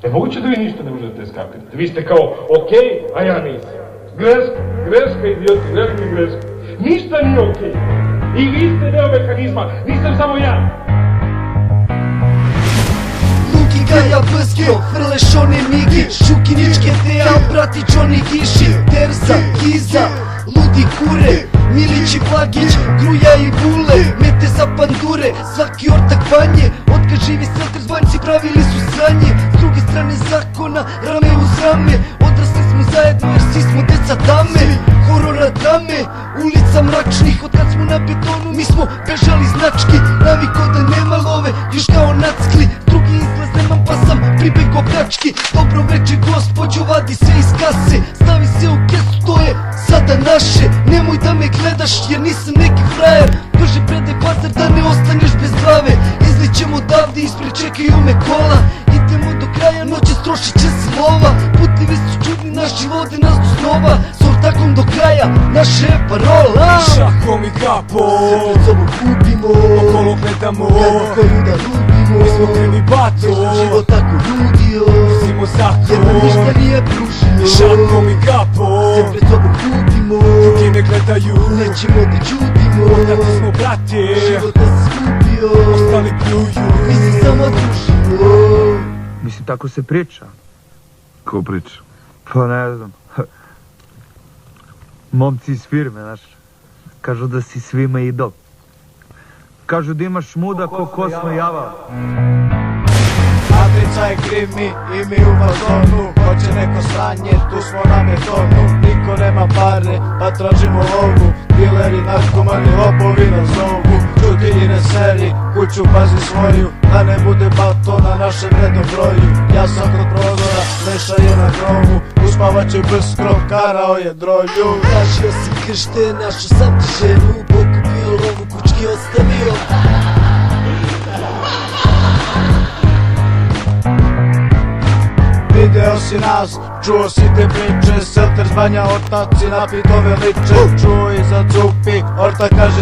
Je moguće da vi ništa ne možete da skapirate? Vi ste kao okej, a ja nisam. Greška, idioti, velika greška. Ništa nije okej. I vi ste deo mehanizma, nisam samo ja. Luki Gaja Bskio, frleš one migi, šukiničke teja, brati Johnny Giši, Terza, Giza, Ludi Kure, Milić i Blagić, Gruja i Bule, mete za pandure, svaki ortak banje, otkad živi strater zvanjci pravili su sranje, s druge strane zakona, rame uz rame, odrasli smo zajedno jer svi smo deca dame, horora drame, ulica mračnih, otkad smo na betonu mi smo bežali znački, naviko da nema love, još kao nackli, drugi izlaz nemam pa sam pribego pljački, dobro veče gospođo vadi sve iz kase, stavi se u kesu to je sada naše, nemoj da me gledaš jer nisam neki frajer, brže predaj bazar da ne ostaneš bez glave, izlićemo odavde ispred čekaju me kola, idemo do kraja noće strošit će se lova, putevi su čudni naši vode nas do snova, s ortakom do kraja naše je parola. Šakom i kapom se pred sobom kupimo, okolo gledamo gledamo koju da lubimo, mi smo krimi bato, jer sam život tako nudio, nosimo zakon, jer nam ništa nije pružio. Šakom i kapom se pred sobom kupimo, drugi ne gledaju, nećemo da ćutimo, tako smo brate, život nas skupio, ostali pljuju, mi se samo družimo. Mislim, tako se priča. Ko priča? Pa ne znam. Momci iz firme, znaš. Kažu da si svima idol. Kažu da imaš muda ko kosmo java. Matrica je krimi i mi u fazonu, hoće neko sranje, tu smo na betonu, niko nema pare, pa tražimo lovu, dileri, narkomani, lopovi nas zovu, čuti i ne seri, kuću pazi svoju, da ne bude bato na našem rednom broju, ja sam kod prozora, meša je na krovu, uspavaće bez krov, karao je droju. Našio si kršte, našo sam ti ženu, pokupio lovu, kućki ostavio. Video si nas, čuo si te priče, selter zvanja ortaci na pitove liče, čuo i za cupi, orta kaže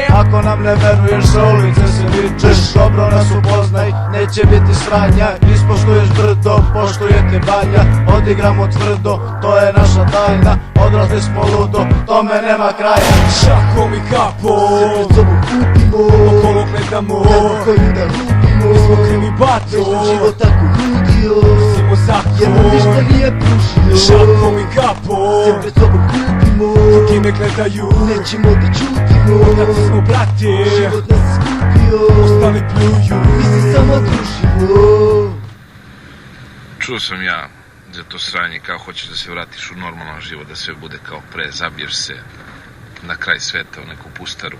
ako nam ne veruješ sa ulice se vičeš, dobro nas upoznaj, neće biti sranja, ispoštuješ brdo, poštujete banja, odigramo tvrdo, to je naša tajna, odrasli smo ludo, tome nema kraja. Šakom i kapom se pred sobom kupimo, okolo gledamo gledamo koju da lubimo, mi smo krimi bato, jer sam život tako nudio, nosimo zakon, jer nam ništa nije pružio. Šakom i kapom se pred sobom kupimo, drugi ne gledaju, nećemo da ćutimo, tako smo brate, život nas skupio, ostali pljuju, mi se samo družimo. Čuo sam ja za to sranje, kao hoćeš da se vratiš u normalan život, da sve bude kao pre, zabiješ se na kraj sveta u neku pustaru.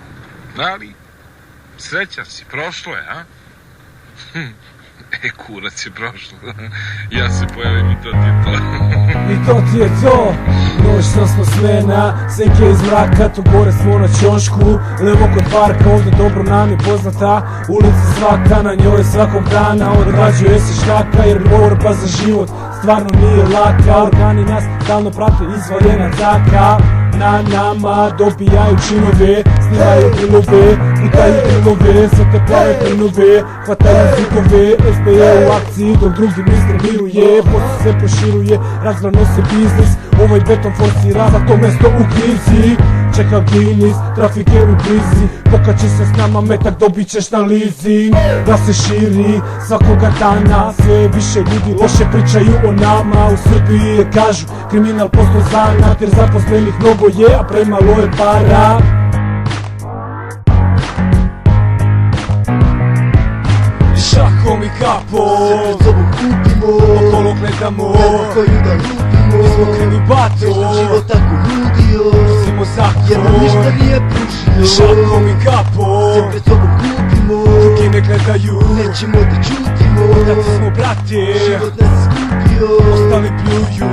Ali, srećan si, prošlo je, a? Kurac je prošlo. Ja se pojavim i to ti je to. I to ti je to. Noćna smo smena, senke iz mraka, tu gore smo na ćošku, levo kod parka, ovdje dobro nam je poznata ulica svaka, na njoj svakog dana odrađuje se šljaka, jer borba za život stvarno nije laka, organi nas stalno prate izvaljena taka. Na nama dobijaju činove, snimaju prilove, putaju prilove, sve te plave prinove, hvataju zidove, SB je u akciji dok drugi misle miruje, posao se proširuje, razgrano se biznis, ovaj beton forsira za to mesto u krizi. Čeka Guinness, trafik je u blizi, pokači se s nama metak, dobit ćeš na leasing. Da se širi svakoga dana, sve više ljudi loše pričaju o nama. U Srbiji je kažu, kriminal posto zanat, jer zaposlenih mnogo je, a premalo je para. Šakom i kapom se pred sobom kupimo, okolo gledamo gledamo koju da lubimo, mi smo krimi bato, jer sam život tako nudio, nosimo zakon, jer nam ništa nije pružio. Šakom i kapom se pred sobom kupimo, drugi ne gledaju, nećemo da ćutimo, tako smo brate, život nas skupio, ostali pljuju.